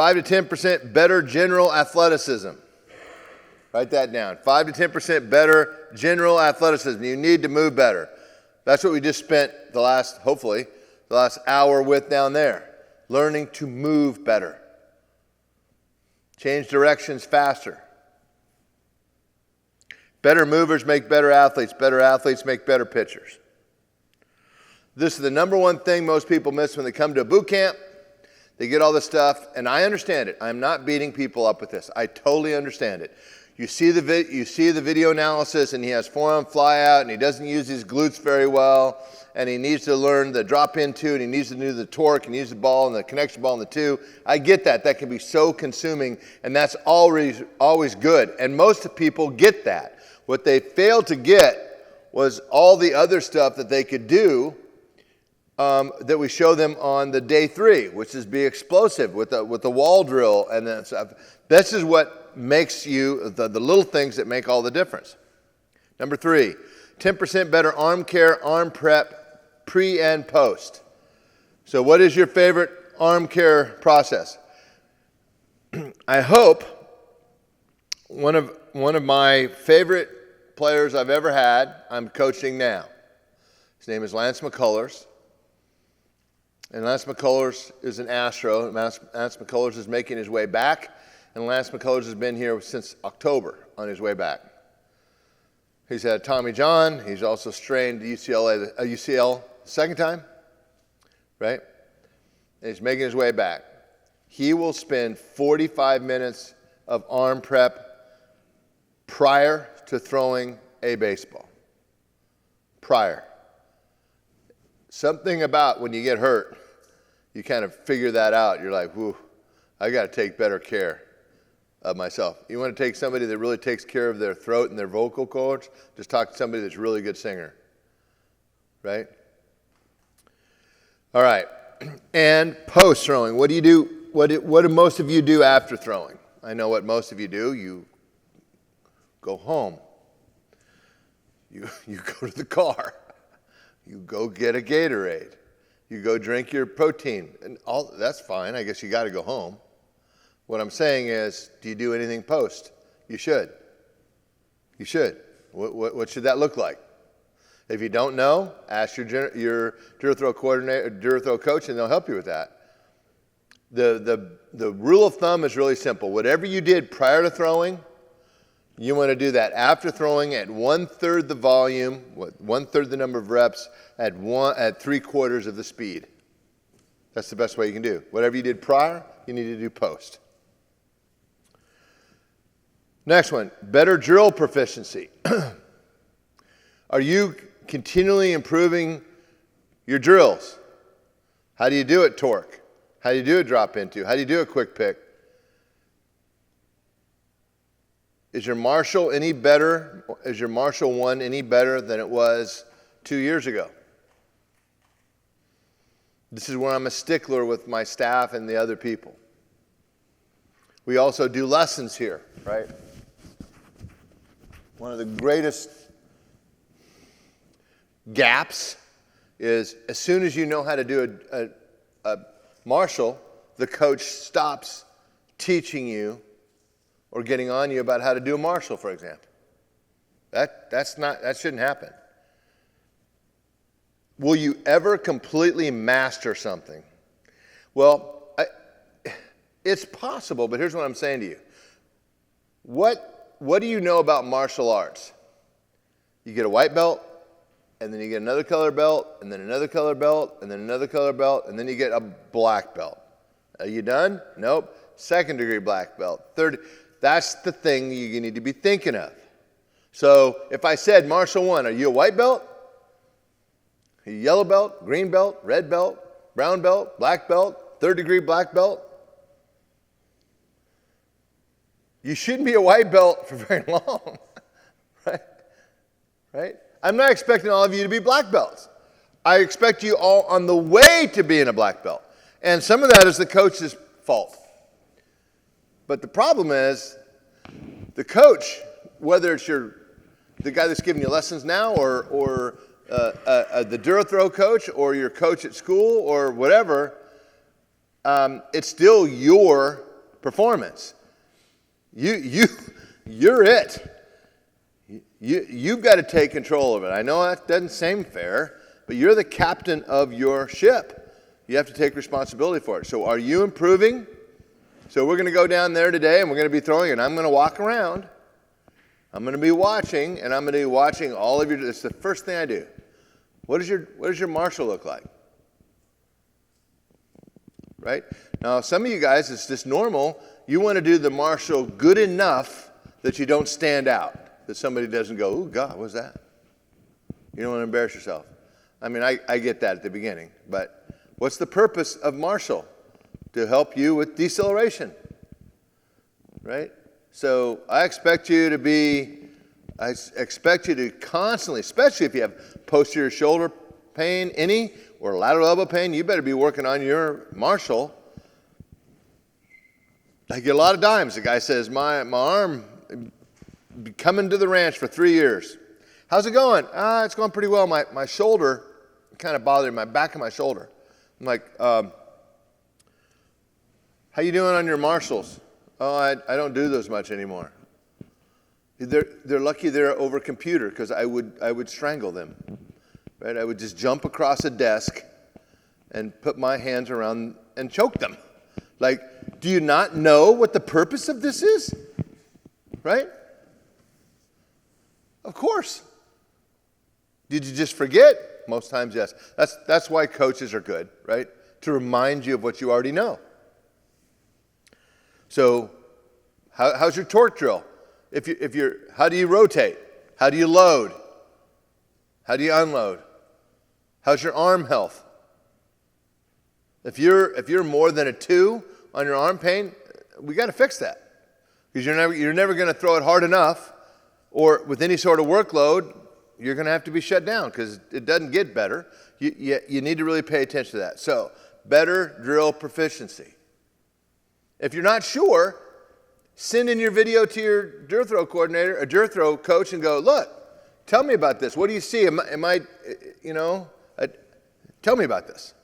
5 to 10% better general athleticism. Write that down. 5 to 10% better general athleticism. You need to move better. That's what we just spent hopefully, the last hour with down there. Learning to move better. Change directions faster. Better movers make better athletes. Better athletes make better pitchers. This is the number one thing most people miss when they come to a boot camp. They get all this stuff, and I understand it. I'm not beating people up with this. I totally understand it. You see the video analysis, and he has forearm fly out, and he doesn't use his glutes very well, and he needs to learn the drop in two, and he needs to do the torque, and use the ball and the connection ball and the two. I get that. That can be so consuming, and that's always good. And most people get that. What they failed to get was all the other stuff that they could do that we show them on the day 3, which is be explosive with the wall drill and that stuff. This is what makes you, the little things that make all the difference. Number 3, 10% better arm care, arm prep, pre and post. So what is your favorite arm care process? I hope one of my favorite players I've ever had, I'm coaching now. His name is Lance McCullers. And Lance McCullers is an Astro. Lance McCullers is making his way back. And Lance McCullers has been here since October on his way back. He's had Tommy John. He's also strained UCL second time, right? And he's making his way back. He will spend 45 minutes of arm prep prior to throwing a baseball. Prior. Something about when you get hurt, you kind of figure that out. You're like, whoo, I got to take better care of myself. You want to take somebody that really takes care of their throat and their vocal cords, just talk to somebody that's a really good singer, right? All right, and post throwing. What do you do? What do most of you do after throwing? I know what most of you do. You go home. You go to the car. You go get a Gatorade. You go drink your protein. And all that's fine. I guess you got to go home. What I'm saying is, do you do anything post? You should. You should. What should that look like? If you don't know, ask your DuraThrow coordinator, DuraThrow coach, and they'll help you with that. The rule of thumb is really simple. Whatever you did prior to throwing, you want to do that after throwing at 1/3 the volume, 1/3 the number of reps, at 3/4 of the speed. That's the best way you can do. Whatever you did prior, you need to do post. Next one, better drill proficiency. Are you continually improving your drills? How do you do it torque? How do you do a drop into? How do you do a quick pick? Is your Marshall any better? Is your Marshall 1 any better than it was 2 years ago? This is where I'm a stickler with my staff and the other people. We also do lessons here, right? One of the greatest gaps is as soon as you know how to do a Marshall, the coach stops teaching you or getting on you about how to do a Marshall, for example. That shouldn't happen. Will you ever completely master something? Well, it's possible, but here's what I'm saying to you. What do you know about martial arts? You get a white belt, and then you get another color belt, and then another color belt, and then another color belt, and then you get a black belt. Are you done? Nope. 2nd degree black belt. 3rd. That's the thing you need to be thinking of. So if I said Marshall 1, are you a white belt? A yellow belt, green belt, red belt, brown belt, black belt, 3rd degree black belt? You shouldn't be a white belt for very long, right? I'm not expecting all of you to be black belts. I expect you all on the way to being a black belt. And some of that is the coach's fault. But the problem is, the coach, whether it's the guy that's giving you lessons now or the DuraThrow coach or your coach at school or whatever, it's still your performance. You're it. You've got to take control of it. I know that doesn't seem fair, but you're the captain of your ship. You have to take responsibility for it. So are you improving? So we're going to go down there today, and we're going to be throwing, and I'm going to walk around. I'm going to be watching, and I'm going to be watching all of your. It's the first thing I do. What does your martial look like? Right? Now, some of you guys, it's just normal. You want to do the martial good enough that you don't stand out, that somebody doesn't go, "Oh God, what's that?" You don't want to embarrass yourself. I mean, I get that at the beginning, but what's the purpose of martial? To help you with deceleration, right? So I expect you to constantly, especially if you have posterior shoulder pain, or lateral elbow pain, you better be working on your martial. I get a lot of dimes. The guy says, my arm, coming to the ranch for 3 years. How's it going? It's going pretty well. My shoulder kind of bothered my back of my shoulder. I'm like, how you doing on your martials? Oh, I don't do those much anymore. They're lucky they're over computer, because I would strangle them. Right? I would just jump across a desk and put my hands around and choke them. Like, do you not know what the purpose of this is? Right? Of course. Did you just forget? Most times, yes. That's why coaches are good, right? To remind you of what you already know. So, how's your torque drill? How do you rotate? How do you load? How do you unload? How's your arm health? If you're more than a 2 on your arm pain, we got to fix that, because you're never going to throw it hard enough, or with any sort of workload, you're going to have to be shut down, because it doesn't get better. You need to really pay attention to that. So, better drill proficiency. If you're not sure, send in your video to your drill throw coordinator, a drill throw coach, and go, look, tell me about this. What do you see? Tell me about this.